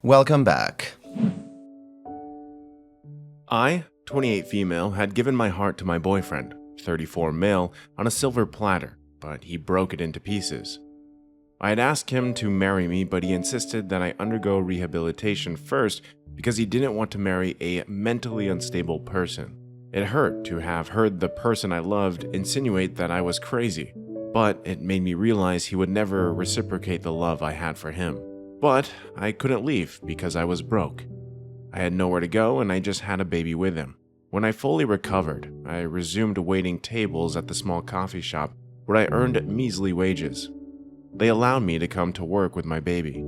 Welcome back. I, 28 female, had given my heart to my boyfriend, 34 male, on a silver platter, but he broke it into pieces. I had asked him to marry me, but he insisted that I undergo rehabilitation first because he didn't want to marry a mentally unstable person. It hurt to have heard the person I loved insinuate that I was crazy, but it made me realize he would never reciprocate the love I had for him. But I couldn't leave because I was broke. I had nowhere to go and I just had a baby with him. When I fully recovered, I resumed waiting tables at the small coffee shop where I earned measly wages. They allowed me to come to work with my baby.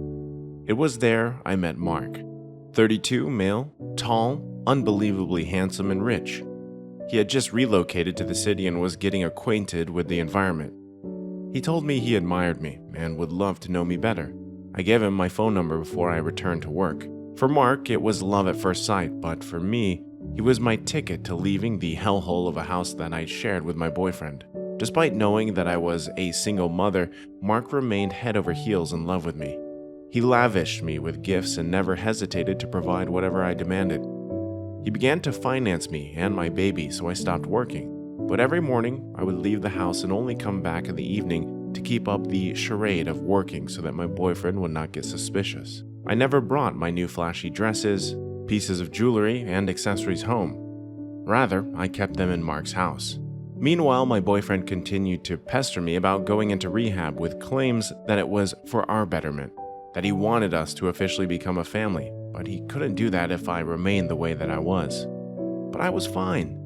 It was there I met Mark. 32, male, tall, unbelievably handsome and rich. He had just relocated to the city and was getting acquainted with the environment. He told me he admired me and would love to know me better. I gave him my phone number before I returned to work. For Mark, it was love at first sight, but for me, he was my ticket to leaving the hellhole of a house that I shared with my boyfriend. Despite knowing that I was a single mother, Mark remained head over heels in love with me. He lavished me with gifts and never hesitated to provide whatever I demanded. He began to finance me and my baby, so I stopped working. But every morning, I would leave the house and only come back in the evening to keep up the charade of working so that my boyfriend would not get suspicious. I never brought my new flashy dresses, pieces of jewelry, and accessories home. Rather, I kept them in Mark's house. Meanwhile, my boyfriend continued to pester me about going into rehab with claims that it was for our betterment, that he wanted us to officially become a family, but he couldn't do that if I remained the way that I was. But I was fine.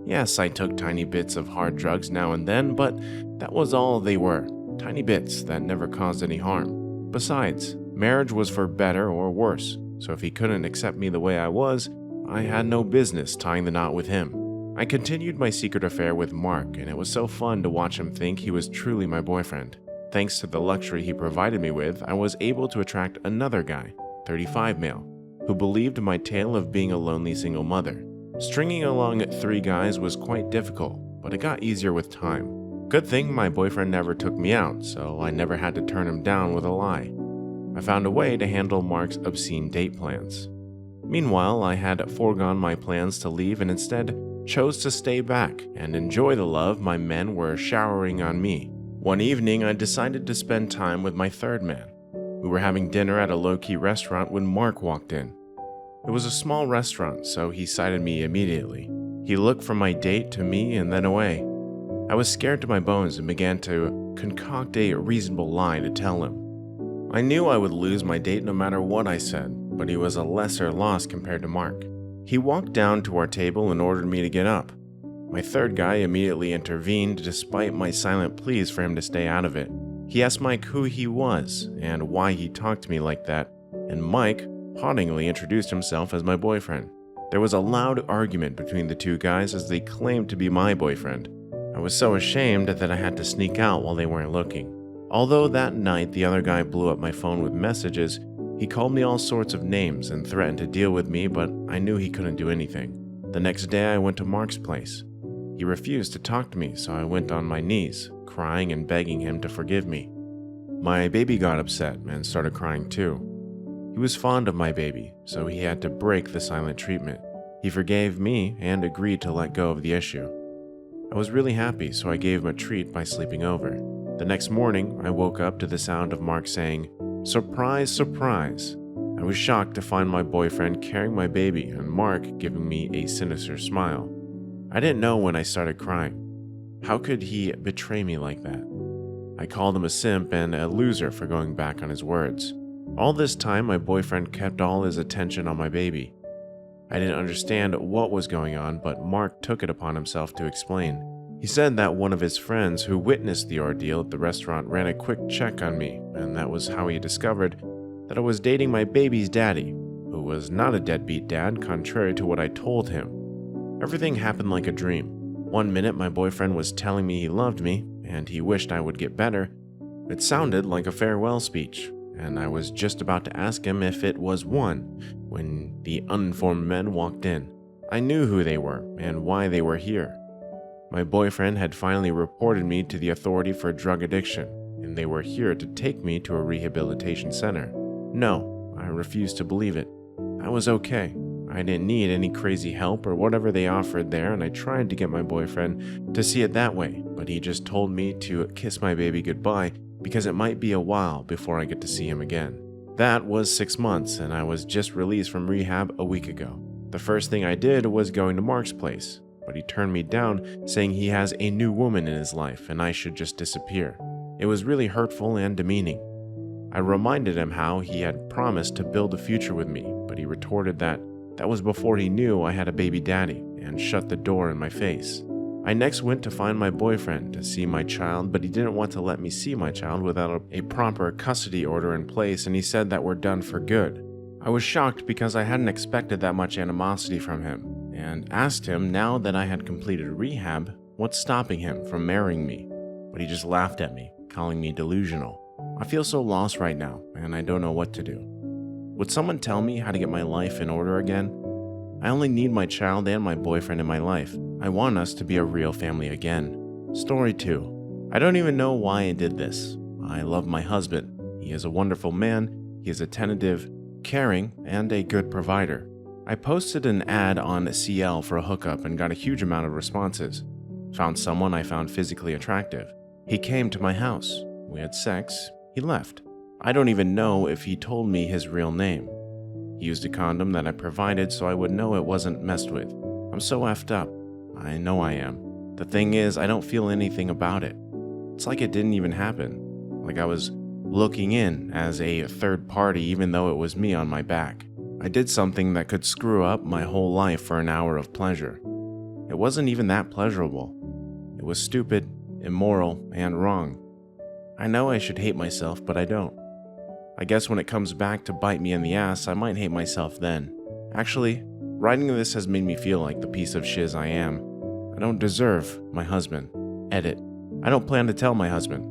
Yes, I took tiny bits of hard drugs now and then, but that was all they were, tiny bits that never caused any harm. Besides, marriage was for better or worse, so if he couldn't accept me the way I was, I had no business tying the knot with him. I continued my secret affair with Mark, and it was so fun to watch him think he was truly my boyfriend. Thanks to the luxury he provided me with, I was able to attract another guy, 35 male, who believed my tale of being a lonely single mother. Stringing along 3 guys was quite difficult, but it got easier with time. Good thing my boyfriend never took me out, so I never had to turn him down with a lie. I found a way to handle Mark's obscene date plans. Meanwhile, I had foregone my plans to leave and instead chose to stay back and enjoy the love my men were showering on me. One evening, I decided to spend time with my third man. We were having dinner at a low-key restaurant when Mark walked in. It was a small restaurant, so he sighted me immediately. He looked from my date to me and then away. I was scared to my bones and began to concoct a reasonable lie to tell him. I knew I would lose my date no matter what I said, but he was a lesser loss compared to Mark. He walked down to our table and ordered me to get up. My third guy immediately intervened despite my silent pleas for him to stay out of it. He asked Mike who he was and why he talked to me like that, and Mike hauntingly introduced himself as my boyfriend. There was a loud argument between the 2 guys as they claimed to be my boyfriend. I was so ashamed that I had to sneak out while they weren't looking. Although that night the other guy blew up my phone with messages, he called me all sorts of names and threatened to deal with me, but I knew he couldn't do anything. The next day I went to Mark's place. He refused to talk to me, so I went on my knees, crying and begging him to forgive me. My baby got upset and started crying too. He was fond of my baby, so he had to break the silent treatment. He forgave me and agreed to let go of the issue. I was really happy, so I gave him a treat by sleeping over. The next morning, I woke up to the sound of Mark saying, "Surprise, surprise." I was shocked to find my boyfriend carrying my baby and Mark giving me a sinister smile. I didn't know when I started crying. How could he betray me like that? I called him a simp and a loser for going back on his words. All this time, my boyfriend kept all his attention on my baby. I didn't understand what was going on, but Mark took it upon himself to explain. He said that one of his friends who witnessed the ordeal at the restaurant ran a quick check on me, and that was how he discovered that I was dating my baby's daddy, who was not a deadbeat dad, contrary to what I told him. Everything happened like a dream. One minute, my boyfriend was telling me he loved me, and he wished I would get better. It sounded like a farewell speech, and I was just about to ask him if it was one, when the uninformed men walked in. I knew who they were and why they were here. My boyfriend had finally reported me to the authority for drug addiction, and they were here to take me to a rehabilitation center. No, I refused to believe it. I was okay. I didn't need any crazy help or whatever they offered there, and I tried to get my boyfriend to see it that way, but he just told me to kiss my baby goodbye because it might be a while before I get to see him again. That was 6 months, and I was just released from rehab a week ago. The first thing I did was going to Mark's place, but he turned me down, saying he has a new woman in his life and I should just disappear. It was really hurtful and demeaning. I reminded him how he had promised to build a future with me, but he retorted that was before he knew I had a baby daddy and shut the door in my face. I next went to find my boyfriend to see my child, but he didn't want to let me see my child without a proper custody order in place, and he said that we're done for good. I was shocked because I hadn't expected that much animosity from him, and asked him, now that I had completed rehab, what's stopping him from marrying me? But he just laughed at me, calling me delusional. I feel so lost right now, and I don't know what to do. Would someone tell me how to get my life in order again? I only need my child and my boyfriend in my life. I want us to be a real family again. Story 2. I don't even know why I did this. I love my husband. He is a wonderful man. He is attentive, caring, and a good provider. I posted an ad on CL for a hookup and got a huge amount of responses. Found someone I found physically attractive. He came to my house. We had sex. He left. I don't even know if he told me his real name. He used a condom that I provided so I would know it wasn't messed with. I'm so effed up. I know I am. The thing is, I don't feel anything about it. It's like it didn't even happen. Like I was looking in as a third party even though it was me on my back. I did something that could screw up my whole life for an hour of pleasure. It wasn't even that pleasurable. It was stupid, immoral, and wrong. I know I should hate myself, but I don't. I guess when it comes back to bite me in the ass, I might hate myself then. Actually, writing this has made me feel like the piece of shiz I am. I don't deserve my husband. Edit. I don't plan to tell my husband.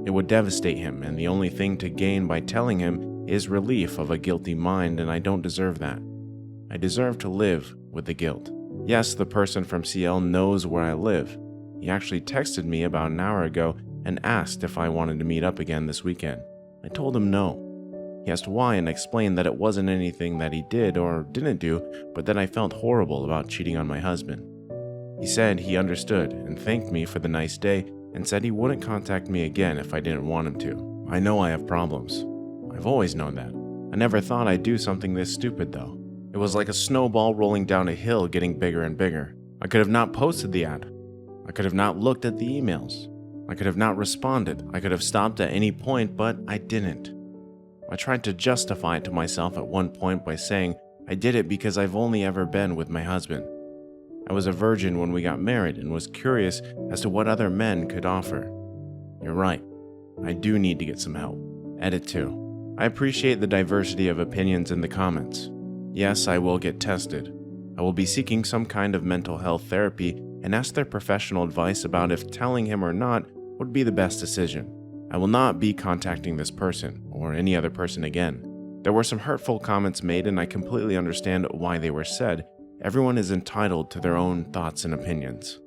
It would devastate him, and the only thing to gain by telling him is relief of a guilty mind, and I don't deserve that. I deserve to live with the guilt. Yes, the person from CL knows where I live. He actually texted me about an hour ago and asked if I wanted to meet up again this weekend. I told him no. He asked why and explained that it wasn't anything that he did or didn't do, but that I felt horrible about cheating on my husband. He said he understood and thanked me for the nice day and said he wouldn't contact me again if I didn't want him to. I know I have problems. I've always known that. I never thought I'd do something this stupid though. It was like a snowball rolling down a hill getting bigger and bigger. I could have not posted the ad. I could have not looked at the emails. I could have not responded. I could have stopped at any point, but I didn't. I tried to justify it to myself at one point by saying I did it because I've only ever been with my husband. I was a virgin when we got married and was curious as to what other men could offer. You're right. I do need to get some help. Edit 2. I appreciate the diversity of opinions in the comments. Yes, I will get tested. I will be seeking some kind of mental health therapy and ask their professional advice about if telling him or not would be the best decision. I will not be contacting this person or any other person again. There were some hurtful comments made and I completely understand why they were said. Everyone is entitled to their own thoughts and opinions.